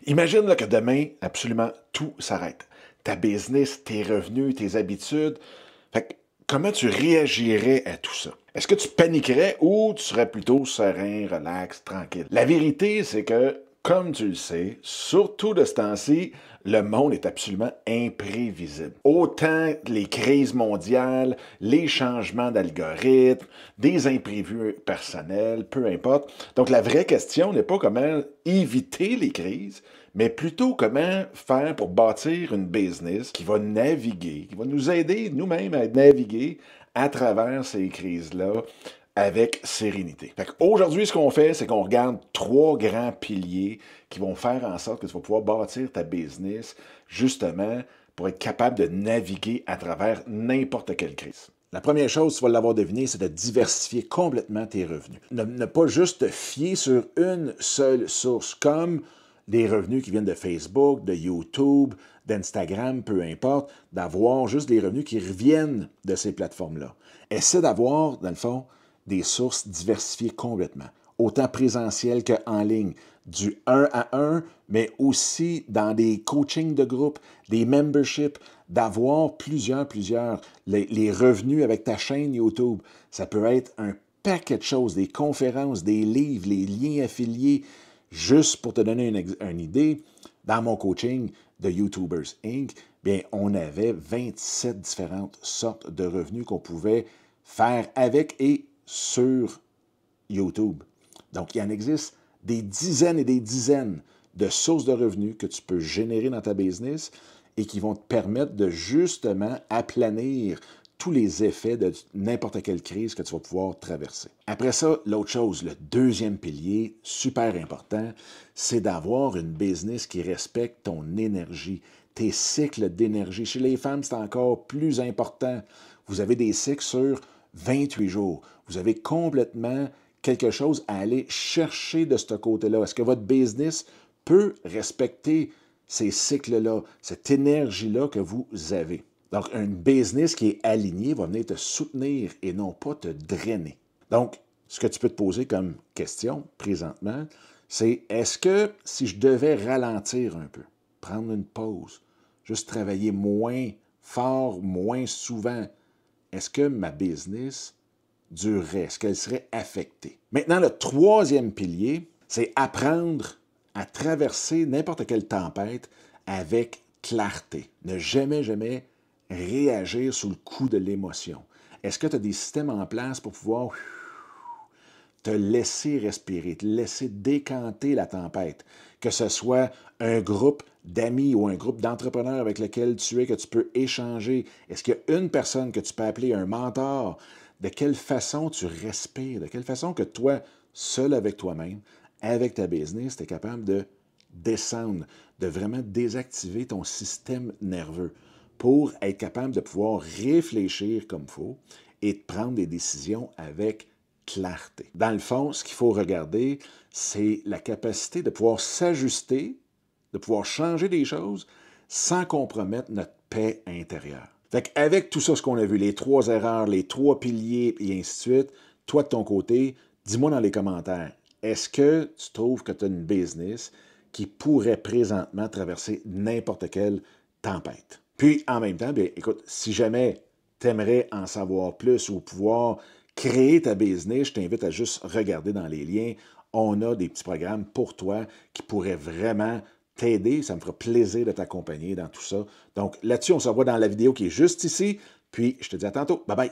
Imagine là, que demain, absolument tout s'arrête. Ta business, tes revenus, tes habitudes. Fait que, comment tu réagirais à tout ça? Est-ce que tu paniquerais ou tu serais plutôt serein, relax, tranquille? La vérité, c'est que, comme tu le sais, surtout de ce temps-ci, le monde est absolument imprévisible. Autant les crises mondiales, les changements d'algorithmes, des imprévus personnels, peu importe. Donc la vraie question n'est pas comment éviter les crises, mais plutôt comment faire pour bâtir une business qui va naviguer, qui va nous aider nous-mêmes à naviguer à travers ces crises-là avec sérénité. Aujourd'hui, ce qu'on fait, c'est qu'on regarde trois grands piliers qui vont faire en sorte que tu vas pouvoir bâtir ta business justement pour être capable de naviguer à travers n'importe quelle crise. La première chose, tu vas l'avoir deviné, c'est de diversifier complètement tes revenus. Ne pas juste te fier sur une seule source, comme des revenus qui viennent de Facebook, de YouTube, d'Instagram, peu importe, d'avoir juste des revenus qui reviennent de ces plateformes-là. Essaie d'avoir, dans le fond, des sources diversifiées complètement, autant présentielles qu'en ligne, du 1 à 1, mais aussi dans des coachings de groupe, des memberships, d'avoir plusieurs, les revenus avec ta chaîne YouTube. Ça peut être un paquet de choses, des conférences, des livres, les liens affiliés. Juste pour te donner une idée, dans mon coaching de YouTubers Inc., bien, on avait 27 différentes sortes de revenus qu'on pouvait faire avec et sur YouTube. Donc, il en existe des dizaines et des dizaines de sources de revenus que tu peux générer dans ta business et qui vont te permettre de justement aplanir tous les effets de n'importe quelle crise que tu vas pouvoir traverser. Après ça, l'autre chose, le deuxième pilier, super important, c'est d'avoir une business qui respecte ton énergie, tes cycles d'énergie. Chez les femmes, c'est encore plus important. Vous avez des cycles sur 28 jours. Vous avez complètement quelque chose à aller chercher de ce côté-là. Est-ce que votre business peut respecter ces cycles-là, cette énergie-là que vous avez? Donc, une business qui est alignée va venir te soutenir et non pas te drainer. Donc, ce que tu peux te poser comme question présentement, c'est est-ce que si je devais ralentir un peu, prendre une pause, juste travailler moins fort, moins souvent, est-ce que ma business durerait? Est-ce qu'elle serait affectée? Maintenant, le troisième pilier, c'est apprendre à traverser n'importe quelle tempête avec clarté. Ne jamais réagir sous le coup de l'émotion. Est-ce que tu as des systèmes en place pour pouvoir te laisser respirer, te laisser décanter la tempête, que ce soit un groupe d'amis ou un groupe d'entrepreneurs avec lequel tu es, que tu peux échanger? Est-ce qu'il y a une personne que tu peux appeler un mentor? De quelle façon tu respires? De quelle façon que toi, seul avec toi-même, avec ta business, tu es capable de descendre, de vraiment désactiver ton système nerveux pour être capable de pouvoir réfléchir comme il faut et de prendre des décisions avec clarté. Dans le fond, ce qu'il faut regarder, c'est la capacité de pouvoir s'ajuster, de pouvoir changer des choses sans compromettre notre paix intérieure. Fait qu'avec tout ça, ce qu'on a vu, les trois erreurs, les trois piliers et ainsi de suite, toi de ton côté, dis-moi dans les commentaires, est-ce que tu trouves que tu as une business qui pourrait présentement traverser n'importe quelle tempête? Puis, en même temps, bien, écoute, si jamais tu aimerais en savoir plus ou pouvoir créer ta business, je t'invite à juste regarder dans les liens. On a des petits programmes pour toi qui pourraient vraiment t'aider. Ça me fera plaisir de t'accompagner dans tout ça. Donc là-dessus, on se revoit dans la vidéo qui est juste ici. Puis, je te dis à tantôt. Bye bye.